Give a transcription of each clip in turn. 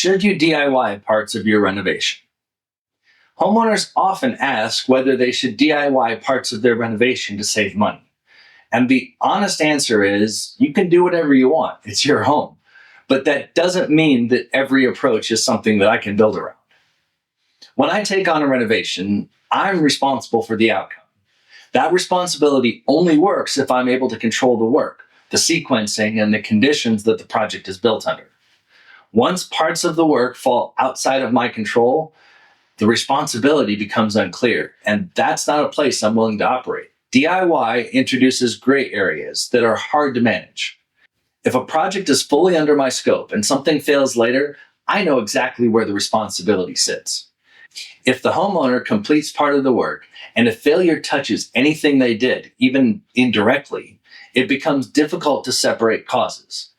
Should you DIY parts of your renovation? Homeowners often ask whether they should DIY parts of their renovation to save money. And the honest answer is you can do whatever you want. It's your home. But that doesn't mean that every approach is something that I can build around. When I take on a renovation, I'm responsible for the outcome. That responsibility only works if I'm able to control the work, the sequencing, and the conditions that the project is built under. Once parts of the work fall outside of my control, the responsibility becomes unclear, and that's not a place I'm willing to operate. DIY introduces gray areas that are hard to manage. If a project is fully under my scope and something fails later, I know exactly where the responsibility sits. If the homeowner completes part of the work and a failure touches anything they did, even indirectly, it becomes difficult to separate causes.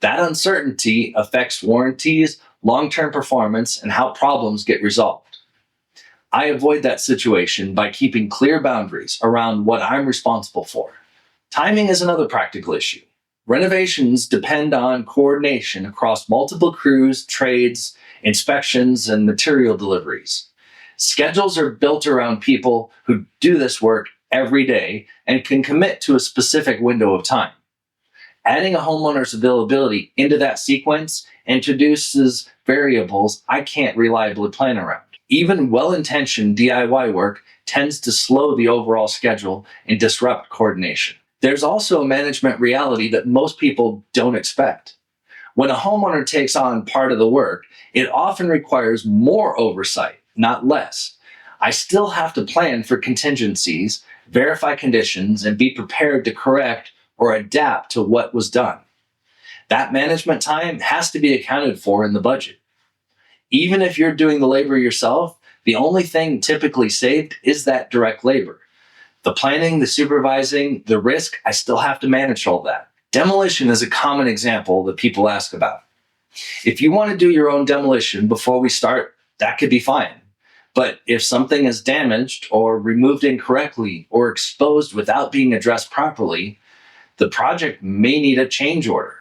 That uncertainty affects warranties, long-term performance, and how problems get resolved. I avoid that situation by keeping clear boundaries around what I'm responsible for. Timing is another practical issue. Renovations depend on coordination across multiple crews, trades, inspections, and material deliveries. Schedules are built around people who do this work every day and can commit to a specific window of time. Adding a homeowner's availability into that sequence introduces variables I can't reliably plan around. Even well-intentioned DIY work tends to slow the overall schedule and disrupt coordination. There's also a management reality that most people don't expect. When a homeowner takes on part of the work, it often requires more oversight, not less. I still have to plan for contingencies, verify conditions, and be prepared to correct or adapt to what was done. That management time has to be accounted for in the budget. Even if you're doing the labor yourself, the only thing typically saved is that direct labor. The planning, the supervising, the risk, I still have to manage all that. Demolition is a common example that people ask about. If you want to do your own demolition before we start, that could be fine. But if something is damaged or removed incorrectly or exposed without being addressed properly, the project may need a change order.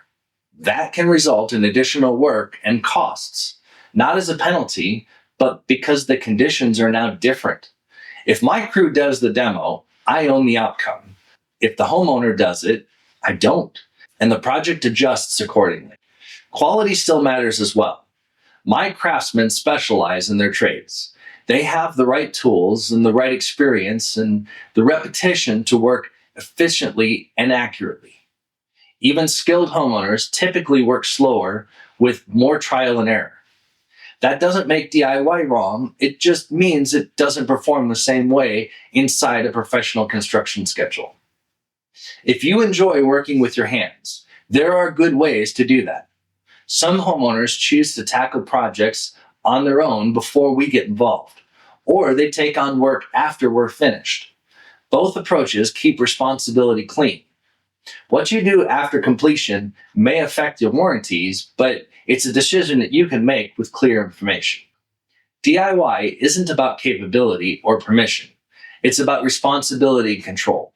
That can result in additional work and costs, not as a penalty, but because the conditions are now different. If my crew does the demo, I own the outcome. If the homeowner does it, I don't, and the project adjusts accordingly. Quality still matters as well. My craftsmen specialize in their trades. They have the right tools and the right experience and the repetition to work efficiently and accurately. Even skilled homeowners typically work slower with more trial and error. That doesn't make DIY wrong, it just means it doesn't perform the same way inside a professional construction schedule. If you enjoy working with your hands, there are good ways to do that. Some homeowners choose to tackle projects on their own before we get involved, or they take on work after we're finished. Both approaches keep responsibility clean. What you do after completion may affect your warranties, but it's a decision that you can make with clear information. DIY isn't about capability or permission. It's about responsibility and control.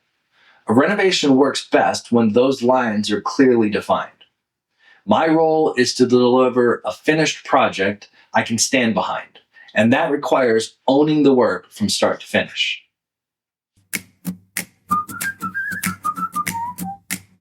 A renovation works best when those lines are clearly defined. My role is to deliver a finished project I can stand behind, and that requires owning the work from start to finish.